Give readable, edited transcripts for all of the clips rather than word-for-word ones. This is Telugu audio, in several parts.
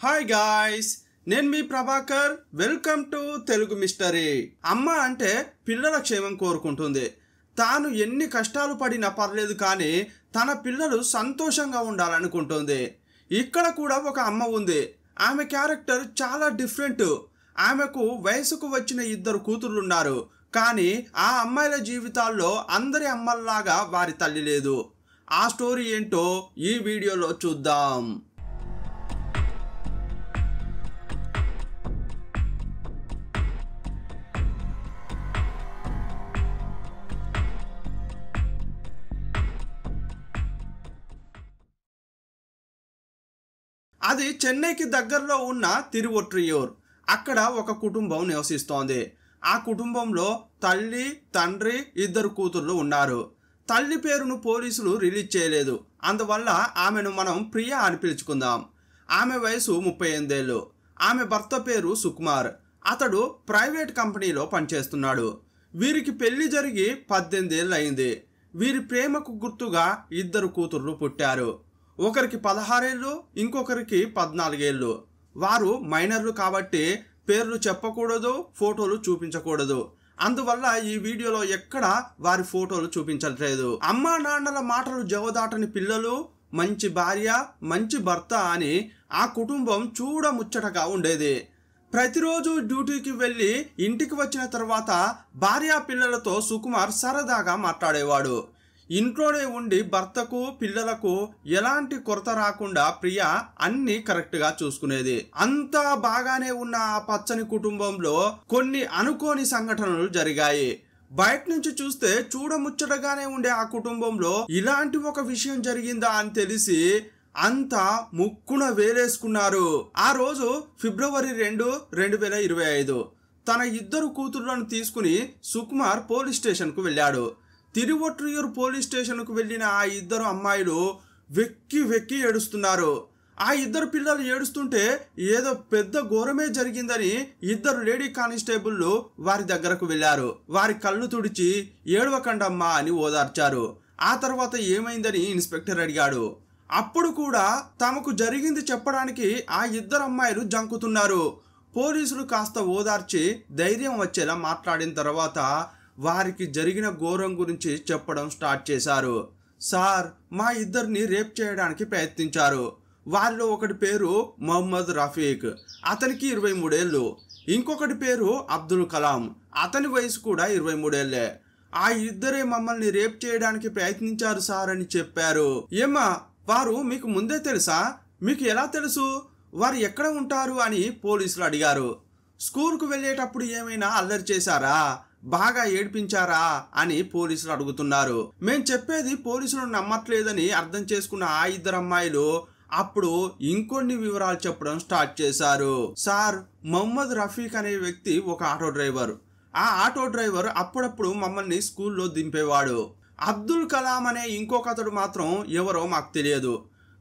హాయ్ గాయ్స్, నేను మీ Prabhakar. Welcome to Telugu mystery. అమ్మ అంటే పిల్లల క్షేమం కోరుకుంటుంది. తాను ఎన్ని కష్టాలు పడినా పర్లేదు కానీ తన పిల్లలు సంతోషంగా ఉండాలనుకుంటుంది. ఇక్కడ కూడా ఒక అమ్మ ఉంది. ఆమె క్యారెక్టర్ చాలా డిఫరెంట్. ఆమెకు వయసుకు వచ్చిన 2 కూతుర్లు ఉన్నారు. కానీ ఆ అమ్మాయిల జీవితాల్లో అందరి అమ్మల్లాగా వారి తల్లి లేదు. ఆ స్టోరీ ఏంటో ఈ వీడియోలో చూద్దాం. అది చెన్నైకి దగ్గరలో ఉన్న తిరువొట్రియూర్. అక్కడ ఒక కుటుంబం నివసిస్తోంది. ఆ కుటుంబంలో తల్లి, తండ్రి, 2 కూతుర్లు ఉన్నారు. తల్లి పేరును పోలీసులు రిలీజ్ చేయలేదు. అందువల్ల ఆమెను మనం ప్రియా అని పిలుచుకుందాం. ఆమె వయసు 38 ఏళ్ళు. ఆమె భర్త పేరు సుకుమార్. అతడు ప్రైవేట్ కంపెనీలో పనిచేస్తున్నాడు. వీరికి పెళ్లి జరిగి 18 ఏళ్ళు అయింది. వీరి ప్రేమకు గుర్తుగా 2 కూతుర్లు పుట్టారు. ఒకరికి 16 ఏళ్ళు, ఇంకొకరికి 14 ఏళ్ళు. వారు మైనర్లు కాబట్టి పేర్లు చెప్పకూడదు, ఫోటోలు చూపించకూడదు. అందువల్ల ఈ వీడియోలో ఎక్కడ వారి ఫోటోలు చూపించట్లేదు. అమ్మా నాన్నల మాటలు జవదాటని పిల్లలు, మంచి భార్య, మంచి భర్త అని ఆ కుటుంబం చూడముచ్చటగా ఉండేది. ప్రతిరోజు డ్యూటీకి వెళ్ళి ఇంటికి వచ్చిన తర్వాత భార్య పిల్లలతో సుకుమార్ సరదాగా మాట్లాడేవాడు. ఇంట్లోనే ఉండి భర్తకు, పిల్లలకు ఎలాంటి కొరత రాకుండా ప్రియ అన్ని కరెక్ట్గా చూసుకునేది. అంతా బాగానే ఉన్న ఆ పచ్చని కుటుంబంలో కొన్ని అనుకోని సంఘటనలు జరిగాయి. బయట నుంచి చూస్తే చూడముచ్చటగానే ఉండే ఆ కుటుంబంలో ఇలాంటి ఒక విషయం జరిగిందా అని తెలిసి అంతా ముక్కున వేలేసుకున్నారు. ఆ రోజు ఫిబ్రవరి 2, 2025 తన 2 కూతుర్లను తీసుకుని సుకుమార్ పోలీస్ స్టేషన్కు వెళ్ళాడు. తిరువొట్రియూర్ పోలీస్ స్టేషన్కు వెళ్ళిన ఆ 2 అమ్మాయిలు వెక్కి వెక్కి ఏడుస్తున్నారు. ఆ 2 పిల్లలు ఏడుస్తుంటే ఏదో పెద్ద ఘోరమే జరిగిందని 2 లేడీ కానిస్టేబుల్లు వారి దగ్గరకు వెళ్ళారు. వారి కళ్ళు తుడిచి ఏడవకండమ్మా అని ఓదార్చారు. ఆ తర్వాత ఏమైందని ఇన్స్పెక్టర్ అడిగాడు. అప్పుడు కూడా తమకు జరిగింది చెప్పడానికి ఆ 2 అమ్మాయిలు జంకుతున్నారు. పోలీసులు కాస్త ఓదార్చి ధైర్యం వచ్చేలా మాట్లాడిన తర్వాత వారికి జరిగిన ఘోరం గురించి చెప్పడం స్టార్ట్ చేశారు. సార్, మా 2ని రేప్ చేయడానికి ప్రయత్నించారు. వారిలో ఒకటి పేరు మొహమ్మద్ రఫీక్, అతనికి 23 ఏళ్ళు. ఇంకొకటి పేరు అబ్దుల్ కలాం, అతని వయసు కూడా 23 ఏళ్లే. ఆ 2 మమ్మల్ని రేప్ చేయడానికి ప్రయత్నించారు సార్ అని చెప్పారు. ఏమ్మా, వారు మీకు ముందే తెలుసా? మీకు ఎలా తెలుసు? వారు ఎక్కడ ఉంటారు అని పోలీసులు అడిగారు. స్కూల్కు వెళ్ళేటప్పుడు ఏమైనా అల్లరి చేశారా, బాగా ఏడ్పించారా అని పోలీసులు అడుగుతున్నారు. మేం చెప్పేది పోలీసులు నమ్మట్లేదని అర్థం చేసుకున్న ఆ 2 అమ్మాయిలు అప్పుడు ఇంకొన్ని వివరాలు చెప్పడం స్టార్ట్ చేశారు. సార్, మొహమ్మద్ రఫీక్ అనే వ్యక్తి ఒక ఆటో డ్రైవర్. ఆ ఆటో డ్రైవర్ అప్పుడప్పుడు మమ్మల్ని స్కూల్లో దింపేవాడు. అబ్దుల్ కలాం అనే ఇంకొకతడు మాత్రం ఎవరో మాకు తెలియదు.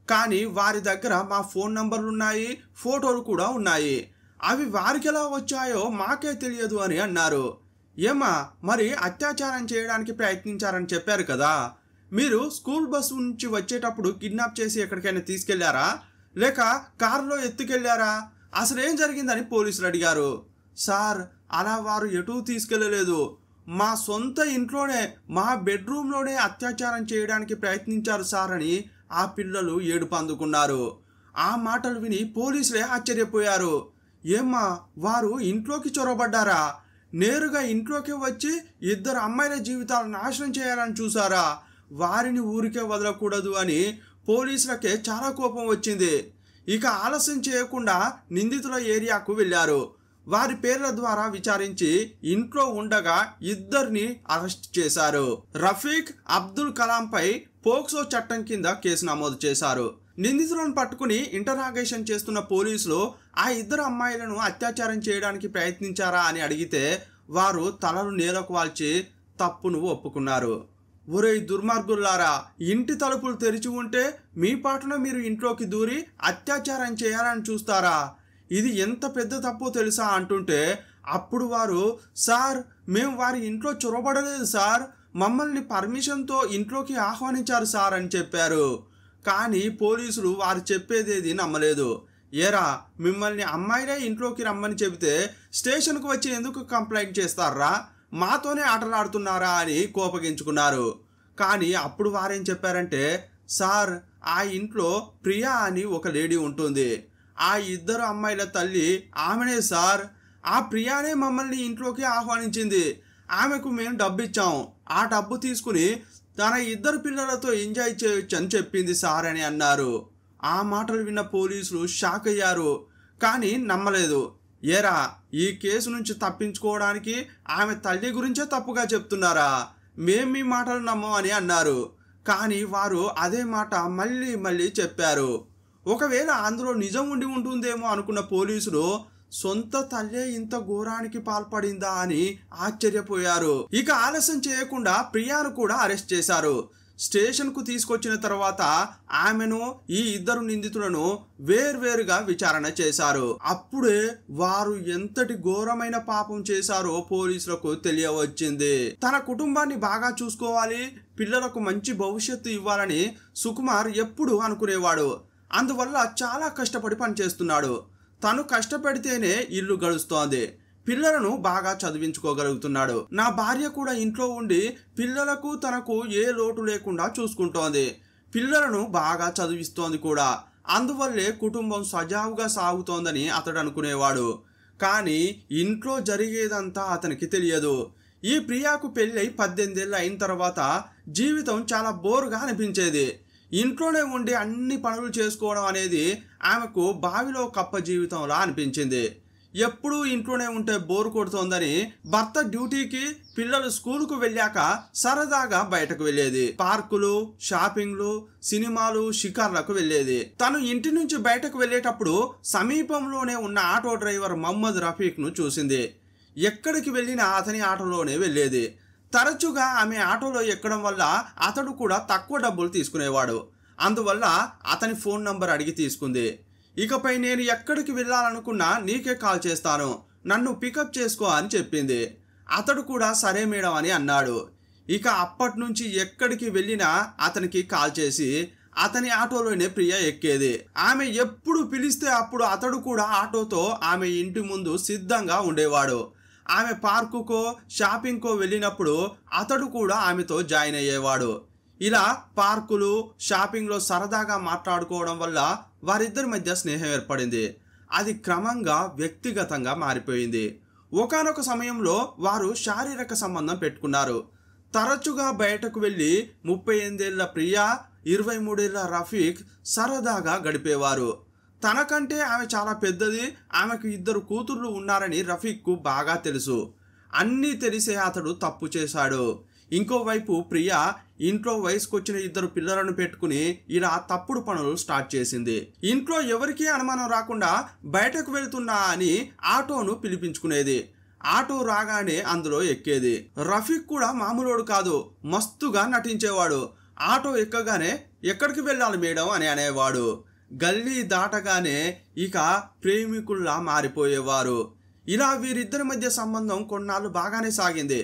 కానీ వారి దగ్గర మా ఫోన్ నంబర్లు ఉన్నాయి, ఫోటోలు కూడా ఉన్నాయి. అవి వారికి ఎలా వచ్చాయో మాకే తెలియదు అని అన్నారు. ఏమా, మరి అత్యాచారం చేయడానికి ప్రయత్నించారని చెప్పారు కదా, మీరు స్కూల్ బస్సు నుంచి వచ్చేటప్పుడు కిడ్నాప్ చేసి ఎక్కడికైనా తీసుకెళ్లారా, లేక కారులో ఎత్తుకెళ్లారా? అసలు ఏం జరిగిందని పోలీసులు అడిగారు. సార్, అలా వారు ఎటూ తీసుకెళ్లలేదు. మా సొంత ఇంట్లోనే, మా బెడ్రూమ్లోనే అత్యాచారం చేయడానికి ప్రయత్నించారు సార్ అని ఆ పిల్లలు ఏడుపు అందుకున్నారు. ఆ మాటలు విని పోలీసులే ఆశ్చర్యపోయారు. ఏమ్మా, వారు ఇంట్లోకి చొరబడ్డారా? నేరుగా ఇంట్లోకి వచ్చి 2 అమ్మాయిల జీవితాలను నాశనం చేయాలని చూసారా? వారిని ఊరికే వదలకూడదు అని పోలీసులకే చాలా కోపం వచ్చింది. ఇక ఆలస్యం చేయకుండా నిందితుల ఏరియాకు వెళ్ళారు. వారి పేర్ల ద్వారా విచారించి ఇంట్లో ఉండగా 2ని అరెస్ట్ చేశారు. రఫీక్, అబ్దుల్ కలాంపై పోక్సో చట్టం కింద కేసు నమోదు చేశారు. నిందితులను పట్టుకుని ఇంటరాగేషన్ చేస్తున్న పోలీసులు ఆ 2 అమ్మాయిలను అత్యాచారం చేయడానికి ప్రయత్నించారా అని అడిగితే వారు తలలు నేలకు వాల్చి తప్పును ఒప్పుకున్నారు. ఒరేయ్ దుర్మార్గుల్లారా, ఇంటి తలుపులు తెరిచి ఉంటే మీ పాటున మీరు ఇంట్లోకి దూరి అత్యాచారం చేయాలని చూస్తారా? ఇది ఎంత పెద్ద తప్పో తెలుసా అంటుంటే అప్పుడు వారు, సార్, మేము వారి ఇంట్లో చొరబడలేదు సార్, మమ్మల్ని పర్మిషన్తో ఇంట్లోకి ఆహ్వానించారు సార్ అని చెప్పారు. కానీ పోలీసులు వారు చెప్పేదేది నమ్మలేదు. ఏరా, మిమ్మల్ని అమ్మాయిలే ఇంట్లోకి రమ్మని చెబితే స్టేషన్కు వచ్చి ఎందుకు కంప్లైంట్ చేస్తారా, మాతోనే ఆటలాడుతున్నారా అని కోపగించుకున్నారు. కానీ అప్పుడు వారేం చెప్పారంటే, సార్, ఆ ఇంట్లో ప్రియా అని ఒక లేడీ ఉంటుంది. ఆ ఇద్దరు అమ్మాయిల తల్లి ఆమెనే సార్. ఆ ప్రియానే మమ్మల్ని ఇంట్లోకి ఆహ్వానించింది. ఆమెకు మేము డబ్బు ఇచ్చాం. ఆ డబ్బు తీసుకుని తన ఇద్దరు పిల్లలతో ఎంజాయ్ చేయొచ్చు అని చెప్పింది సార్ అని అన్నారు. ఆ మాటలు విన్న పోలీసులు షాక్ అయ్యారు, కానీ నమ్మలేదు. ఏరా, ఈ కేసు నుంచి తప్పించుకోవడానికి ఆమె తల్లి గురించే తప్పుగా చెప్తున్నారా, మేం మీ మాటలు నమ్మం అని అన్నారు. కానీ వారు అదే మాట మళ్ళీ మళ్ళీ చెప్పారు. ఒకవేళ అందులో నిజం ఉండి ఉంటుందేమో అనుకున్న పోలీసులు సొంత తల్లే ఇంత ఘోరానికి పాల్పడిందా అని ఆశ్చర్యపోయారు. ఇక ఆలస్యం చేయకుండా ప్రియాను కూడా అరెస్ట్ చేశారు. స్టేషన్కు తీసుకొచ్చిన తర్వాత ఆమెను, ఈ ఇద్దరు నిందితులను వేర్వేరుగా విచారణ చేశారు. అప్పుడే వారు ఎంతటి ఘోరమైన పాపం చేశారో పోలీసులకు తెలియవచ్చింది. తన కుటుంబాన్ని బాగా చూసుకోవాలి, పిల్లలకు మంచి భవిష్యత్తు ఇవ్వాలని సుకుమార్ ఎప్పుడు అనుకునేవాడు. అందువల్ల చాలా కష్టపడి పనిచేస్తున్నాడు. తను కష్టపడితేనే ఇల్లు గడుస్తోంది, పిల్లలను బాగా చదివించుకోగలుగుతున్నాడు. నా భార్య కూడా ఇంట్లో ఉండి పిల్లలకు తనకు ఏ లోటు లేకుండా చూసుకుంటోంది, పిల్లలను బాగా చదివిస్తోంది కూడా. అందువల్లే కుటుంబం సజావుగా సాగుతోందని అతడు అనుకునేవాడు. కానీ ఇంట్లో జరిగేదంతా అతనికి తెలియదు. ఈ ప్రియాకు పెళ్ళై 18 ఏళ్ళు అయిన తర్వాత జీవితం చాలా బోరుగా అనిపించేది. ఇంట్లోనే ఉండి అన్ని పనులు చేసుకోవడం అనేది ఆమెకు బావిలో కప్ప జీవితంలా అనిపించింది. ఎప్పుడూ ఇంట్లోనే ఉంటే బోరు కొడుతోందని భర్త డ్యూటీకి, పిల్లలు స్కూలుకు వెళ్ళాక సరదాగా బయటకు వెళ్ళేది. పార్కులు, షాపింగ్లు, సినిమాలు, షికార్లకు వెళ్ళేది. తను ఇంటి నుంచి బయటకు వెళ్ళేటప్పుడు సమీపంలోనే ఉన్న ఆటో డ్రైవర్ మహమ్మద్ రఫీక్ను చూసింది. ఎక్కడికి వెళ్ళినా అతని ఆటోలోనే వెళ్ళేది. తరచుగా ఆమె ఆటోలో ఎక్కడం వల్ల అతడు కూడా తక్కువ డబ్బులు తీసుకునేవాడు. అందువల్ల అతని ఫోన్ నంబర్ అడిగి తీసుకుంది. ఇకపై నేను ఎక్కడికి వెళ్ళాలనుకున్నా నీకే కాల్ చేస్తాను, నన్ను పికప్ చేసుకో అని చెప్పింది. అతడు కూడా సరే మేడం అని అన్నాడు. ఇక అప్పటి నుంచి ఎక్కడికి వెళ్ళినా అతనికి కాల్ చేసి అతని ఆటోలోనే ప్రియ ఎక్కేది. ఆమె ఎప్పుడు పిలిస్తే అప్పుడు అతడు కూడా ఆటోతో ఆమె ఇంటి ముందు సిద్ధంగా ఉండేవాడు. ఆమె పార్కుకో, షాపింగ్కో వెళ్ళినప్పుడు అతడు కూడా ఆమెతో జాయిన్ అయ్యేవాడు. ఇలా పార్కులు, షాపింగ్లో సరదాగా మాట్లాడుకోవడం వల్ల వారిద్దరి మధ్య స్నేహం ఏర్పడింది. అది క్రమంగా వ్యక్తిగతంగా మారిపోయింది. ఒకానొక సమయంలో వారు శారీరక సంబంధం పెట్టుకున్నారు. తరచుగా బయటకు వెళ్ళి 38 ఏళ్ల ప్రియా, 23 ఏళ్ల రఫీక్ సరదాగా గడిపేవారు. తనకంటే ఆమె చాలా పెద్దది, ఆమెకు 2 కూతుర్లు ఉన్నారని రఫీక్కు బాగా తెలుసు. అన్నీ తెలిసే అతడు తప్పు చేశాడు. ఇంకోవైపు ప్రియా ఇంట్లో వయసుకొచ్చిన 2 పిల్లలను పెట్టుకుని ఇలా తప్పుడు పనులు స్టార్ట్ చేసింది. ఇంట్లో ఎవరికీ అనుమానం రాకుండా బయటకు వెళ్తున్నా అని ఆటోను పిలిపించుకునేది. ఆటో రాగానే అందులో ఎక్కేది. రఫీక్ కూడా మామూలోడు కాదు, మస్తుగా నటించేవాడు. ఆటో ఎక్కగానే ఎక్కడికి వెళ్ళాలి మేడం అని అనేవాడు. గల్లీ దాటగానే ఇక ప్రేమికుల్లా మారిపోయేవారు. ఇలా వీరిద్దరి మధ్య సంబంధం కొన్నాళ్ళు బాగానే సాగింది.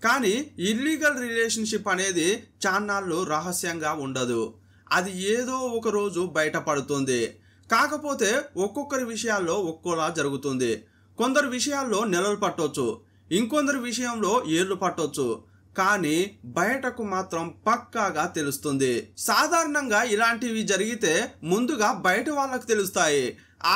కానీ ఇల్లీగల్ రిలేషన్షిప్ అనేది చాన్నాళ్ళు రహస్యంగా ఉండదు. అది ఏదో ఒక రోజు బయటపడుతుంది. కాకపోతే ఒక్కొక్కరి విషయాల్లో ఒక్కోలా జరుగుతుంది. కొందరు విషయాల్లో నెలలు పట్టొచ్చు, ఇంకొందరి విషయంలో ఏళ్ళు పట్టొచ్చు. కానీ బయటకు మాత్రం పక్కాగా తెలుస్తుంది. సాధారణంగా ఇలాంటివి జరిగితే ముందుగా బయట వాళ్ళకు తెలుస్తాయి,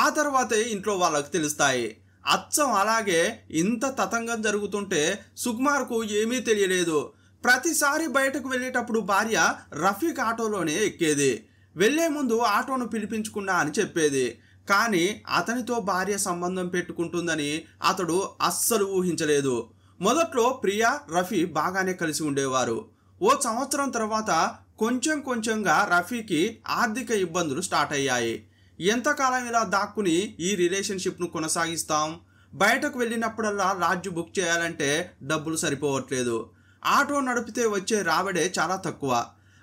ఆ తర్వాతే ఇంట్లో వాళ్ళకు తెలుస్తాయి. అచ్చం అలాగే ఇంత తతంగం జరుగుతుంటే సుకుమార్కు ఏమీ తెలియలేదు. ప్రతిసారి బయటకు వెళ్ళేటప్పుడు భార్య రఫీక్ ఆటోలోనే ఎక్కేది. వెళ్లే ముందు ఆటోను పిలిపించుకున్నా అని చెప్పేది. కానీ అతనితో భార్య సంబంధం పెట్టుకుంటుందని అతడు అస్సలు ఊహించలేదు. మొదట్లో ప్రియా, రఫీ బాగానే కలిసి ఉండేవారు. ఓ సంవత్సరం తర్వాత కొంచెం కొంచెంగా రఫీకి ఆర్థిక ఇబ్బందులు స్టార్ట్ అయ్యాయి. ఎంతకాలం ఇలా దాక్కుని ఈ రిలేషన్షిప్ను కొనసాగిస్తాం? బయటకు వెళ్ళినప్పుడల్లా లాడ్జ్ బుక్ చేయాలంటే డబ్బులు సరిపోవట్లేదు. ఆటో నడిపితే వచ్చే రాబడే చాలా తక్కువ.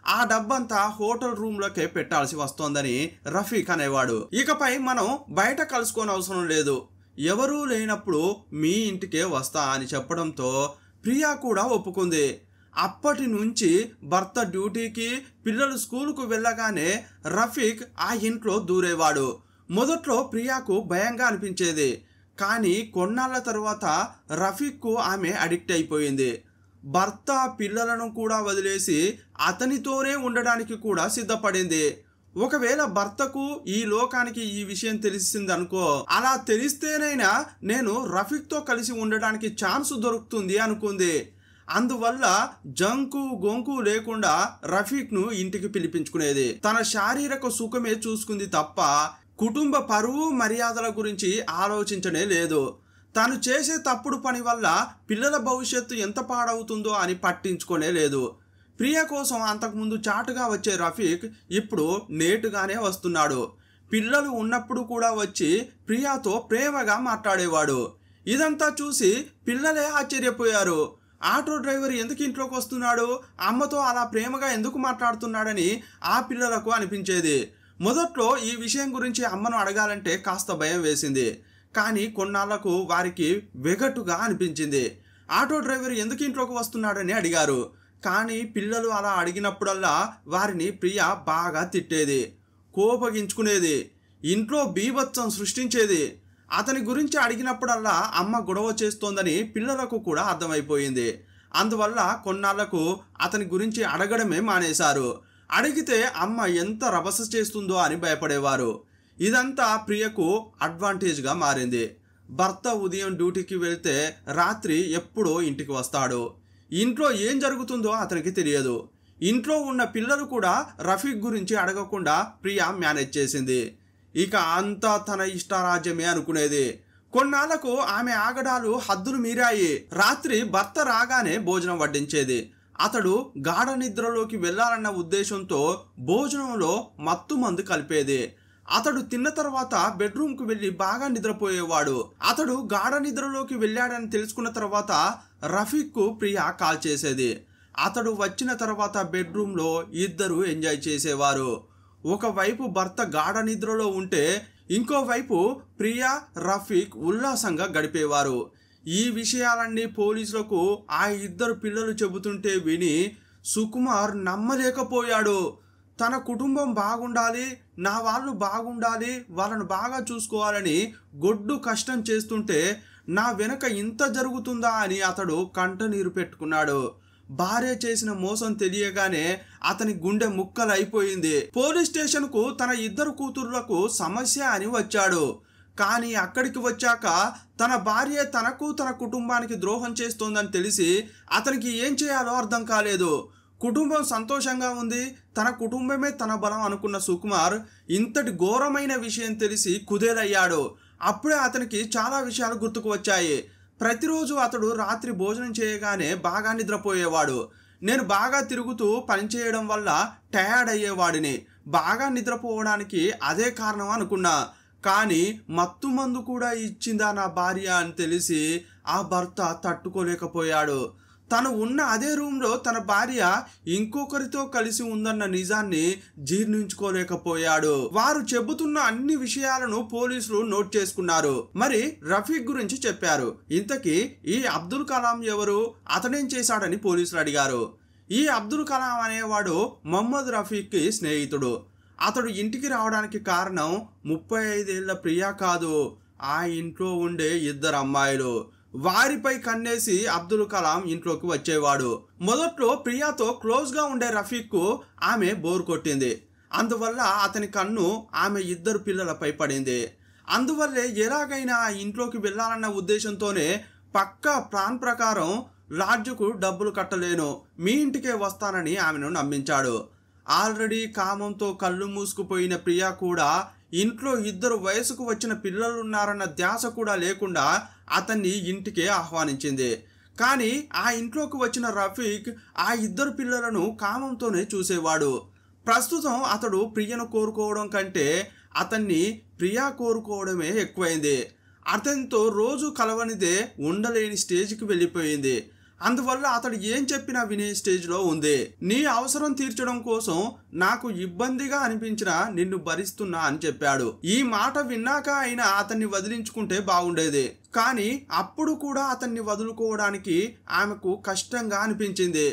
ఆ డబ్బంతా హోటల్ రూమ్లోకే పెట్టాల్సి వస్తోందని రఫీక్ అనేవాడు. ఇకపై మనం బయట కలుసుకోని అవసరం లేదు, ఎవరూ లేనప్పుడు మీ ఇంటికే వస్తా అని చెప్పడంతో ప్రియా కూడా ఒప్పుకుంది. అప్పటి నుంచి భర్త డ్యూటీకి, పిల్లలు స్కూలుకు వెళ్ళగానే రఫీక్ ఆ ఇంట్లో దూరేవాడు. మొదట్లో ప్రియాకు భయంగా అనిపించేది, కానీ కొన్నాళ్ళ తరువాత రఫీక్కు ఆమె అడిక్ట్ అయిపోయింది. భర్త పిల్లలను కూడా వదిలేసి అతనితోనే ఉండడానికి కూడా సిద్ధపడింది. ఒకవేళ భర్తకు ఈ లోకానికి ఈ విషయం తెలిసిందనుకో, అలా తెలిస్తేనైనా నేను రఫీక్తో కలిసి ఉండడానికి ఛాన్స్ దొరుకుతుంది అనుకుంది. అందువల్ల జంకు గొంకు లేకుండా రఫీక్ను ఇంటికి పిలిపించుకునేది. తన శారీరక సుఖమే చూసుకుంది తప్ప కుటుంబ పరువు మర్యాదల గురించి ఆలోచించనే లేదు. తాను చేసే తప్పుడు పని వల్ల పిల్లల భవిష్యత్తు ఎంత పాడవుతుందో అని పట్టించుకోనే లేదు. ప్రియ కోసం అంతకుముందు చాటుగా వచ్చే రఫీక్ ఇప్పుడు నేటుగానే వస్తున్నాడు. పిల్లలు ఉన్నప్పుడు కూడా వచ్చి ప్రియాతో ప్రేమగా మాట్లాడేవాడు. ఇదంతా చూసి పిల్లలే ఆశ్చర్యపోయారు. ఆటో డ్రైవర్ ఎందుకు ఇంట్లోకి వస్తున్నాడు, అమ్మతో అలా ప్రేమగా ఎందుకు మాట్లాడుతున్నాడని ఆ పిల్లలకు అనిపించేది. మొదట్లో ఈ విషయం గురించి అమ్మను అడగాలంటే కాస్త భయం వేసింది. కానీ కొన్నాళ్లకు వారికి వెగటుగా అనిపించింది. ఆటో డ్రైవర్ ఎందుకు ఇంట్లోకి వస్తున్నాడని అడిగారు. కానీ పిల్లలు అలా అడిగినప్పుడల్లా వారిని ప్రియ బాగా తిట్టేది, కోపగించుకునేది, ఇంట్లో బీభత్సం సృష్టించేది. అతని గురించి అడిగినప్పుడల్లా అమ్మ గొడవ చేస్తోందని పిల్లలకు కూడా అర్థమైపోయింది. అందువల్ల కొన్నాళ్లకు అతని గురించి అడగడమే మానేశారు. అడిగితే అమ్మ ఎంత రభస చేస్తుందో అని భయపడేవారు. ఇదంతా ప్రియకు అడ్వాంటేజ్గా మారింది. భర్త ఉదయం డ్యూటీకి వెళ్తే రాత్రి ఎప్పుడో ఇంటికి వస్తాడు. ఇంట్లో ఏం జరుగుతుందో అతనికి తెలియదు. ఇంట్లో ఉన్న పిల్లలు కూడా రఫీక్ గురించి అడగకుండా ప్రియ మేనేజ్ చేసింది. ఇక అంతా తన ఇష్టారాజ్యమే అనుకునేది. కొన్నాళ్లకు ఆమె ఆగడాలు హద్దులు మీరాయి. రాత్రి భర్త రాగానే భోజనం వడ్డించేది. అతడు గాఢ నిద్రలోకి వెళ్లాలన్న ఉద్దేశంతో భోజనంలో మత్తు మందు కలిపేది. అతడు తిన్న తర్వాత బెడ్రూమ్కు వెళ్లి బాగా నిద్రపోయేవాడు. అతడు గాఢ నిద్రలోకి వెళ్ళాడని తెలుసుకున్న తర్వాత రఫీక్కు ప్రియ కాల్ చేసేది. అతడు వచ్చిన తర్వాత బెడ్రూమ్లో ఇద్దరు ఎంజాయ్ చేసేవారు. ఒకవైపు భర్త గాఢ నిద్రలో ఉంటే ఇంకోవైపు ప్రియ రఫీక్ ఉల్లాసంగా గడిపేవారు. ఈ విషయాలన్నీ పోలీసులకు ఆ ఇద్దరు పిల్లలు చెబుతుంటే విని సుకుమార్ నమ్మలేకపోయాడు. తన కుటుంబం బాగుండాలి, నా వాళ్ళు బాగుండాలి, వాళ్ళను బాగా చూసుకోవాలని గొడ్డు కష్టం చేస్తుంటే నా వెనక ఇంత జరుగుతుందా అని అతడు కంటనీరు పెట్టుకున్నాడు. భార్య చేసిన మోసం తెలియగానే అతని గుండె ముక్కలైపోయింది. పోలీస్ స్టేషన్కు తన ఇద్దరు కూతుర్లకు సమస్య అని వచ్చాడు. కానీ అక్కడికి వచ్చాక తన భార్య తనకు తన కుటుంబానికి ద్రోహం చేస్తోందని తెలిసి అతనికి ఏం చేయాలో అర్థం కాలేదు. కుటుంబం సంతోషంగా ఉంది, తన కుటుంబమే తన బలం అనుకున్న సుకుమార్ ఇంతటి ఘోరమైన విషయం తెలిసి కుదేలయ్యాడు. అప్పుడే అతనికి చాలా విషయాలు గుర్తుకు వచ్చాయి. ప్రతిరోజు అతడు రాత్రి భోజనం చేయగానే బాగా నిద్రపోయేవాడు. నేను బాగా తిరుగుతూ పనిచేయడం వల్ల టయర్డ్ అయ్యేవాడిని, బాగా నిద్రపోవడానికి అదే కారణం అనుకున్నా. కానీ మత్తు మందు కూడా ఇచ్చిందా నా భార్య అని తెలిసి ఆ భర్త తట్టుకోలేకపోయాడు. తను ఉన్న అదే రూమ్లో తన భార్య ఇంకొకరితో కలిసి ఉందన్న నిజాన్ని జీర్ణించుకోలేకపోయాడు. వారు చెబుతున్న అన్ని విషయాలను పోలీసులు నోట్ చేసుకున్నారు. మరి రఫీక్ గురించి చెప్పారు. ఇంతకీ ఈ అబ్దుల్ కలాం ఎవరు, అతనేం చేశాడని పోలీసులు అడిగారు. ఈ అబ్దుల్ కలాం అనేవాడు మొహమ్మద్ రఫీక్కి స్నేహితుడు. అతడు ఇంటికి రావడానికి కారణం 35 ఏళ్ల ప్రియ కాదు, ఆ ఇంట్లో ఉండే ఇద్దరు అమ్మాయిలు. వారిపై కన్నేసి అబ్దుల్ కలాం ఇంట్లోకి వచ్చేవాడు. మొదట్లో ప్రియాతో క్లోజ్గా ఉండే రఫీక్కు ఆమె బోర్ కొట్టింది. అందువల్ల అతని కన్ను ఆమె ఇద్దరు పిల్లలపై పడింది. అందువల్లే ఎలాగైనా ఆ ఇంట్లోకి వెళ్ళాలన్న ఉద్దేశంతోనే పక్కా ప్లాన్ ప్రకారం లాడ్జ్కు డబ్బులు కట్టలేను, మీ ఇంటికే వస్తానని ఆమెను నమ్మించాడు. ఆల్రెడీ కామంతో కళ్ళు మూసుకుపోయిన ప్రియా కూడా ఇంట్లో ఇద్దరు వయసుకు వచ్చిన పిల్లలున్నారన్న ధ్యాస కూడా లేకుండా అతన్ని ఇంటికే ఆహ్వానించింది. కానీ ఆ ఇంట్లోకి వచ్చిన రఫీక్ ఆ ఇద్దరు పిల్లలను కామంతోనే చూసేవాడు. ప్రస్తుతం అతడు ప్రియను కోరుకోవడం కంటే అతన్ని ప్రియా కోరుకోవడమే ఎక్కువైంది. అతనితో రోజు కలవనిదే ఉండలేని స్టేజ్కి వెళ్ళిపోయింది. అందువల్ల అతడు ఏం చెప్పినా వినే స్టేజ్లో ఉంది. నీ అవసరం తీర్చడం కోసం నాకు ఇబ్బందిగా అనిపించినా నిన్ను భరిస్తున్నా అని చెప్పాడు. ఈ మాట విన్నాక అయినా అతన్ని వదిలించుకుంటే బాగుండేది. కానీ అప్పుడు కూడా అతన్ని వదులుకోవడానికి ఆమెకు కష్టంగా అనిపించింది.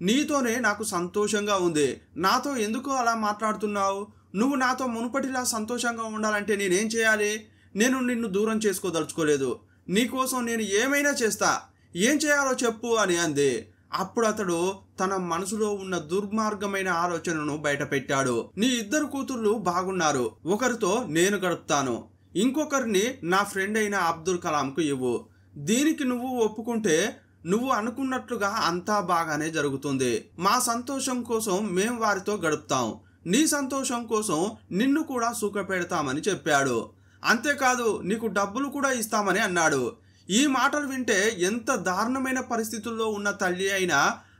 నీతోనే నాకు సంతోషంగా ఉంది, నాతో ఎందుకు అలా మాట్లాడుతున్నావు, నువ్వు నాతో మునుపటిలా సంతోషంగా ఉండాలంటే నేనేం చేయాలి? నేను నిన్ను దూరం చేసుకోదలుచుకోలేదు. నీకోసం నేను ఏమైనా చేస్తా. ఏం చేయాలో చెప్పు అని అంది. అప్పుడు అతడు తన మనసులో ఉన్న దుర్మార్గమైన ఆలోచనను బయటపెట్టాడు. నీ ఇద్దరు కూతుర్లు బాగున్నారు. ఒకరితో నేను గడుపుతాను. ఇంకొకరిని నా ఫ్రెండ్ అయిన అబ్దుల్ కలాంకు ఇవ్వు. దీనికి నువ్వు ఒప్పుకుంటే నువ్వు అనుకున్నట్లుగా అంతా బాగానే జరుగుతుంది. మా సంతోషం కోసం మేం వారితో గడుపుతాం. నీ సంతోషం కోసం నిన్ను కూడా సుఖపెడతామని చెప్పాడు. అంతేకాదు నీకు డబ్బులు కూడా ఇస్తామని అన్నాడు. ఈ మాటలు వింటే ఎంత దారుణమైన పరిస్థితుల్లో ఉన్న తల్లి అయినా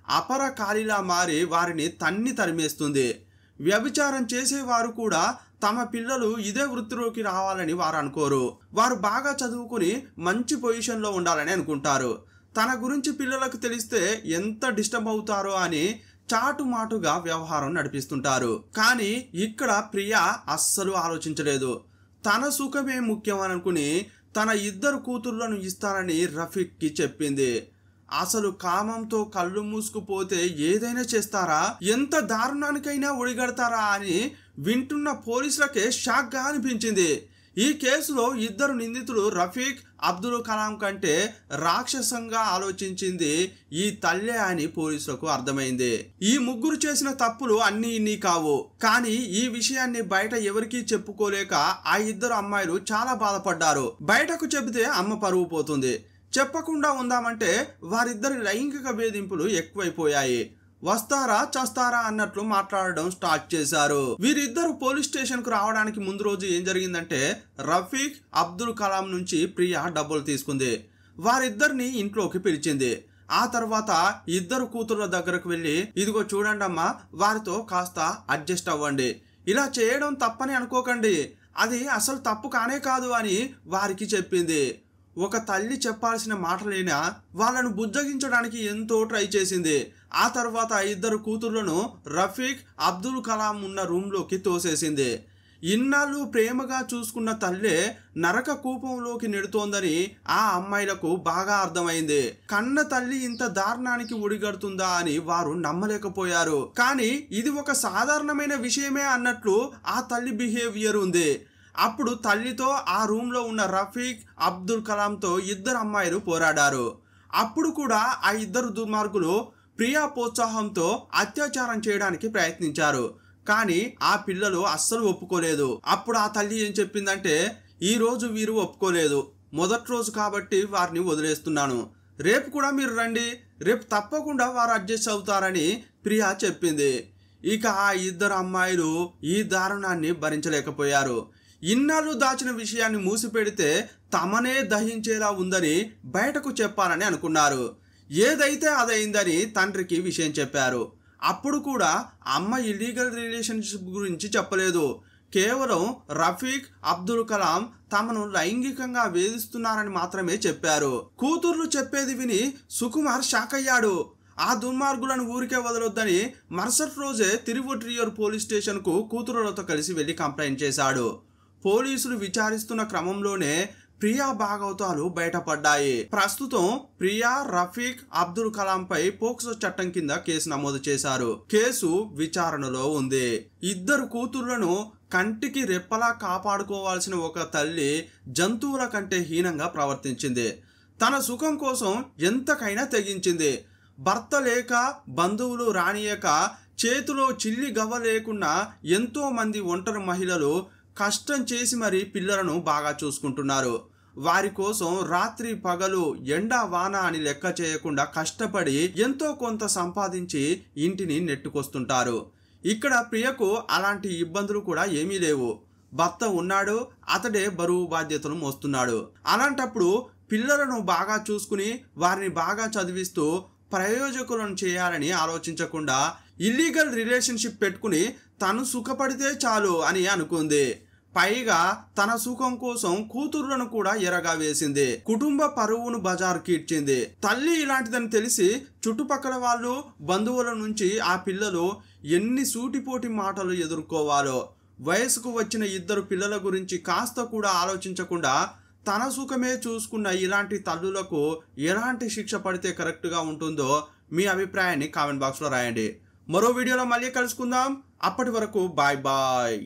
అపరకాలిలా మారి వారిని తరిమేస్తుంది. వ్యభిచారం చేసేవారు కూడా తమ పిల్లలు ఇదే వృత్తిలోకి రావాలని వారు అనుకోరు. వారు బాగా చదువుకుని మంచి పొజిషన్లో ఉండాలని అనుకుంటారు. తన గురించి పిల్లలకు తెలిస్తే ఎంత డిస్టర్బ్ అవుతారో అని చాటుమాటుగా వ్యవహారం నడిపిస్తుంటారు. కానీ ఇక్కడ ప్రియా అస్సలు ఆలోచించలేదు. తన సుఖమే ముఖ్యం అనుకుని తన ఇద్దరు కూతుర్లను ఇస్తానని రఫీక్కి చెప్పింది. అసలు కామంతో కళ్ళు మూసుకుపోతే ఏదైనా చేస్తారా, ఎంత దారుణానికైనా ఒడిగడతారా అని వింటున్న పోలీసులకే షాక్గా అనిపించింది. ఈ కేసులో ఇద్దరు నిందితులు రఫీక్, అబ్దుల్ కలాం కంటే రాక్షసంగా ఆలోచించింది ఈ తల్లే అని పోలీసులకు అర్థమైంది. ఈ ముగ్గురు చేసిన తప్పులు అన్నీ ఇన్ని కావు. కానీ ఈ విషయాన్ని బయట ఎవరికీ చెప్పుకోలేక ఆ ఇద్దరు అమ్మాయిలు చాలా బాధపడ్డారు. బయటకు చెబితే అమ్మ పరువు పోతుంది. చెప్పకుండా ఉందామంటే వారిద్దరి లైంగిక వేధింపులు ఎక్కువైపోయాయి. వస్తారా చస్తారా అన్నట్లు మాట్లాడడం స్టార్ట్ చేశారు. వీరిద్దరు పోలీస్ స్టేషన్ కు రావడానికి ముందు రోజు ఏం జరిగిందంటే రఫీక్, అబ్దుల్ కలాం నుంచి ప్రియా డబ్బులు తీసుకుంది. వారిద్దరిని ఇంట్లోకి పిలిచింది. ఆ తర్వాత ఇద్దరు కూతుర్ల దగ్గరకు వెళ్ళి, ఇదిగో చూడండమ్మా, వారితో కాస్త అడ్జస్ట్ అవ్వండి. ఇలా చేయడం తప్పని అనుకోకండి. అది అసలు తప్పు కానే కాదు అని వారికి చెప్పింది. ఒక తల్లి చెప్పాల్సిన మాటలైనా వాళ్ళను బుజ్జగించడానికి ఎంతో ట్రై చేసింది. ఆ తర్వాత ఇద్దరు కూతుర్లను రఫీక్, అబ్దుల్ కలాం ఉన్న రూమ్లోకి తోసేసింది. ఇన్నాళ్ళు ప్రేమగా చూసుకున్న తల్లే నరక కూపంలోకి నెడుతోందని ఆ అమ్మాయిలకు బాగా అర్థమైంది. కన్న తల్లి ఇంత దారుణానికి ఒడిగడుతుందా అని వారు నమ్మలేకపోయారు. కానీ ఇది ఒక సాధారణమైన విషయమే అన్నట్లు ఆ తల్లి బిహేవియర్ ఉంది. అప్పుడు తల్లితో ఆ రూమ్లో ఉన్న రఫీక్, అబ్దుల్ కలాంతో ఇద్దరు అమ్మాయిలు పోరాడారు. అప్పుడు కూడా ఆ ఇద్దరు దుర్మార్గులు ప్రియా ప్రోత్సాహంతో అత్యాచారం చేయడానికి ప్రయత్నించారు. కానీ ఆ పిల్లలు అస్సలు ఒప్పుకోలేదు. అప్పుడు ఆ తల్లి ఏం చెప్పిందంటే, ఈ రోజు వీరు ఒప్పుకోలేదు, మొదటి రోజు కాబట్టి వారిని వదిలేస్తున్నాను. రేపు కూడా మీరు రండి, రేపు తప్పకుండా వారు అడ్జస్ట్ అవుతారని ప్రియా చెప్పింది. ఇక ఆ ఇద్దరు అమ్మాయిలు ఈ దారుణాన్ని భరించలేకపోయారు. ఇన్నాళ్ళు దాచిన విషయాన్ని మూసిపెడితే తమనే దహించేలా ఉందని బయటకు చెప్పాలని అనుకున్నారు. ఏదైతే అదైందని తండ్రికి విషయం చెప్పారు. అప్పుడు కూడా అమ్మ ఇల్లీగల్ రిలేషన్షిప్ గురించి చెప్పలేదు. కేవలం రఫీక్, అబ్దుల్ కలాం తమను లైంగికంగా వేధిస్తున్నారని మాత్రమే చెప్పారు. కూతుర్లు చెప్పేది విని సుకుమార్ షాక్ అయ్యాడు. ఆ దుర్మార్గులను ఊరికే వదలొద్దని మరుసటి రోజే తిరువొట్రియూర్ పోలీస్ స్టేషన్కు కూతురులతో కలిసి వెళ్లి కంప్లైంట్ చేశాడు. పోలీసులు విచారిస్తున్న క్రమంలోనే ప్రియా భాగవతాలు బయటపడ్డాయి. ప్రస్తుతం ప్రియా, రఫీక్, అబ్దుల్ కలాంపై పోక్సో చట్టం కింద కేసు నమోదు చేశారు. కేసు విచారణలో ఉంది. ఇద్దరు కూతుర్లను కంటికి రెప్పలా కాపాడుకోవాల్సిన ఒక తల్లి జంతువుల కంటే హీనంగా ప్రవర్తించింది. తన సుఖం కోసం ఎంతకైనా తెగించింది. భర్త లేక, బంధువులు రానియక, చేతిలో చిల్లి గవ్వ లేకున్నా ఎంతో మంది ఒంటరి మహిళలు కష్టం చేసి మరి పిల్లలను బాగా చూసుకుంటున్నారు. వారి కోసం రాత్రి పగలు ఎండా వాన అని లెక్క చేయకుండా కష్టపడి ఎంతో కొంత సంపాదించి ఇంటిని నెట్టుకొస్తుంటారు. ఇక్కడ ప్రియకు అలాంటి ఇబ్బందులు కూడా ఏమీ లేవు. భర్త ఉన్నాడు, అతడే బరువు బాధ్యతలు మోస్తున్నాడు. అలాంటప్పుడు పిల్లలను బాగా చూసుకుని వారిని బాగా చదివిస్తూ ప్రయోజకులను చేయాలని ఆలోచించకుండా ఇల్లీగల్ రిలేషన్షిప్ పెట్టుకుని తను సుఖపడితే చాలు అని అనుకుంది. పైగా తన సుఖం కోసం కూతుర్లను కూడా ఎరగా వేసింది. కుటుంబ పరువును బజారు కీడ్చింది. తల్లి ఇలాంటిదని తెలిసి చుట్టుపక్కల వాళ్ళు, బంధువుల నుంచి ఆ పిల్లలు ఎన్ని సూటిపోటి మాటలు ఎదుర్కోవాలో. వయసుకు వచ్చిన ఇద్దరు పిల్లల గురించి కాస్త కూడా ఆలోచించకుండా తన సుఖమే చూసుకున్న ఇలాంటి తల్లులకు ఎలాంటి శిక్ష పడితే కరెక్ట్గా ఉంటుందో మీ అభిప్రాయాన్ని కామెంట్ బాక్స్లో రాయండి. మరో వీడియోలో మళ్ళీ కలుసుకుందాం. అప్పటి వరకు బాయ్ బాయ్.